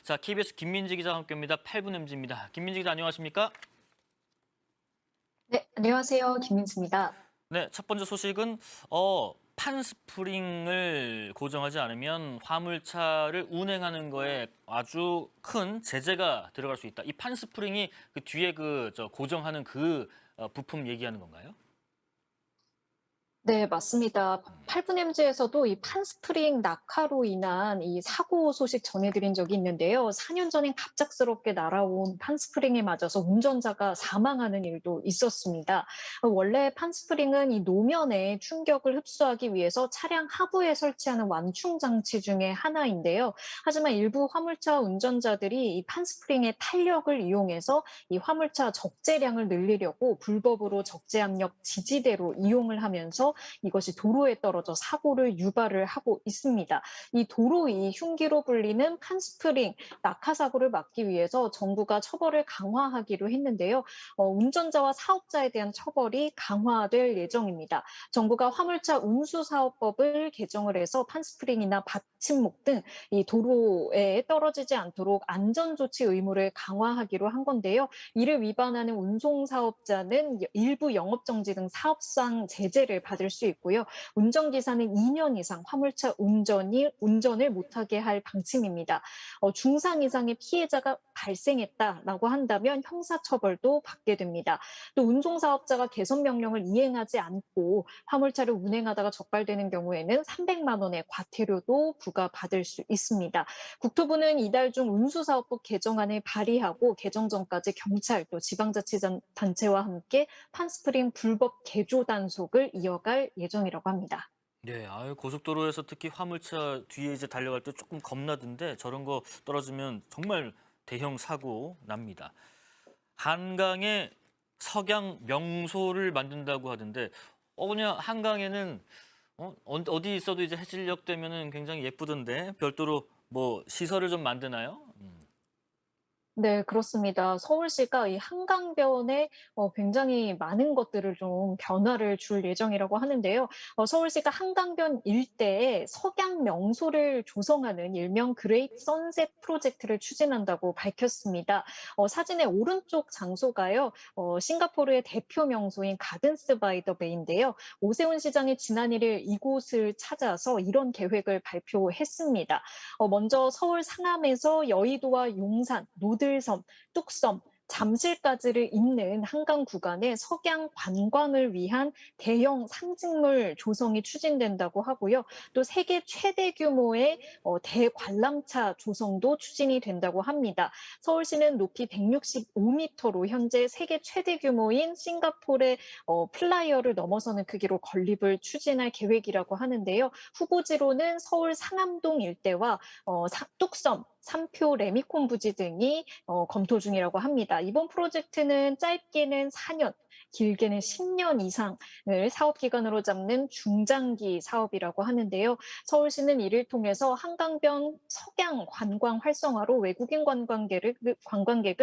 자, KBS 김민지 기자와 함께합니다. 8분 MZ입니다. 김민지 기자 안녕하십니까? 네, 안녕하세요. 김민수입니다. 네, 첫 번째 소식은 판스프링을 고정하지 않으면 화물차를 운행하는 거에 아주 큰 제재가 들어갈 수 있다. 이 판스프링이 그 뒤에 고정하는 부품 얘기하는 건가요? 네, 맞습니다. 8분 MZ에서도 이 판스프링 낙하로 인한 이 사고 소식 전해드린 적이 있는데요. 4년 전엔 갑작스럽게 날아온 판스프링에 맞아서 운전자가 사망하는 일도 있었습니다. 원래 판스프링은 이 노면에 충격을 흡수하기 위해서 차량 하부에 설치하는 완충 장치 중에 하나인데요. 하지만 일부 화물차 운전자들이 이 판스프링의 탄력을 이용해서 이 화물차 적재량을 늘리려고 불법으로 적재압력 지지대로 이용을 하면서 이것이 도로에 떨어져 사고를 유발을 하고 있습니다. 이 도로 위 흉기로 불리는 판스프링 낙하 사고를 막기 위해서 정부가 처벌을 강화하기로 했는데요. 운전자와 사업자에 대한 처벌이 강화될 예정입니다. 정부가 화물차 운수사업법을 개정을 해서 판스프링이나 받침목 등 이 도로에 떨어지지 않도록 안전조치 의무를 강화하기로 한 건데요. 이를 위반하는 운송사업자는 일부 영업정지 등 사업상 제재를 받을 수 있고요. 운전기사는 2년 이상 화물차 운전을 못하게 할 방침입니다. 중상 이상의 피해자가 발생했다라고 한다면 형사처벌도 받게 됩니다. 또 운송사업자가 개선 명령을 이행하지 않고 화물차를 운행하다가 적발되는 경우에는 300만 원의 과태료도 부과받을 수 있습니다. 국토부는 이달 중 운수사업법 개정안을 발의하고 개정 전까지 경찰 또 지방자치단체와 함께 판스프링 불법 개조 단속을 이어갈 예정이라고 합니다. 네, 고속도로에서 특히 화물차 뒤에 이제 달려갈 때 조금 겁나던데 저런 거 떨어지면 정말 대형 사고 납니다. 한강에 석양 명소를 만든다고 하던데, 그냥 한강에는 어디 있어도 이제 해질녘 되면은 굉장히 예쁘던데 별도로 뭐 시설을 좀 만드나요? 네, 그렇습니다. 서울시가 이 한강변에 굉장히 많은 것들을 좀 변화를 줄 예정이라고 하는데요. 서울시가 한강변 일대에 석양 명소를 조성하는 일명 그레이트 선셋 프로젝트를 추진한다고 밝혔습니다. 사진의 오른쪽 장소가요, 싱가포르의 대표 명소인 가든스 바이 더 베이인데요. 오세훈 시장이 지난 1일 이곳을 찾아서 이런 계획을 발표했습니다. 먼저 서울 상암에서 여의도와 용산, 노들섬, 뚝섬, 잠실까지를 잇는 한강 구간에 석양 관광을 위한 대형 상징물 조성이 추진된다고 하고요. 또 세계 최대 규모의 대관람차 조성도 추진이 된다고 합니다. 서울시는 높이 165m로 현재 세계 최대 규모인 싱가포르의 플라이어를 넘어서는 크기로 건립을 추진할 계획이라고 하는데요. 후보지로는 서울 상암동 일대와 뚝섬, 삼표 레미콘 부지 등이 검토 중이라고 합니다. 이번 프로젝트는 짧게는 4년, 길게는 10년 이상을 사업 기간으로 잡는 중장기 사업이라고 하는데요. 서울시는 이를 통해서 한강변 석양 관광 활성화로 외국인 관광객을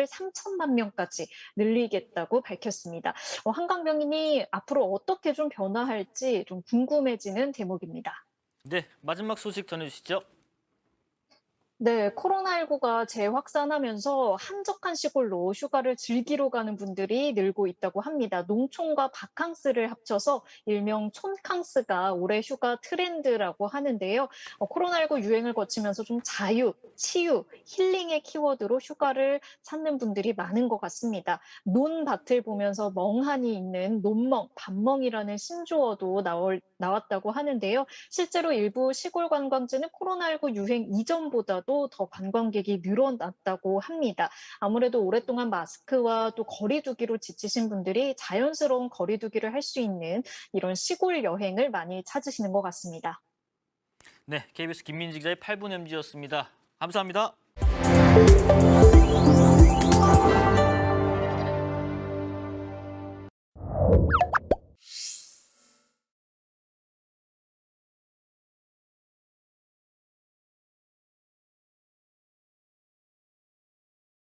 3천만 명까지 늘리겠다고 밝혔습니다. 한강변이 앞으로 어떻게 좀 변화할지 좀 궁금해지는 대목입니다. 네, 마지막 소식 전해주시죠. 네, 코로나19가 재확산하면서 한적한 시골로 휴가를 즐기러 가는 분들이 늘고 있다고 합니다. 농촌과 바캉스를 합쳐서 일명 촌캉스가 올해 휴가 트렌드라고 하는데요. 코로나19 유행을 거치면서 좀 자유, 치유, 힐링의 키워드로 휴가를 찾는 분들이 많은 것 같습니다. 논밭을 보면서 멍하니 있는 논멍, 밭멍이라는 신조어도 나왔다고 하는데요. 실제로 일부 시골 관광지는 코로나19 유행 이전보다도 더 관광객이 늘어났다고 합니다. 아무래도 오랫동안 마스크와 또 거리 두기로 지치신 분들이 자연스러운 거리 두기를 할 수 있는 이런 시골 여행을 많이 찾으시는 것 같습니다. 네, KBS 김민지 기자의 8분 MZ였습니다. 감사합니다.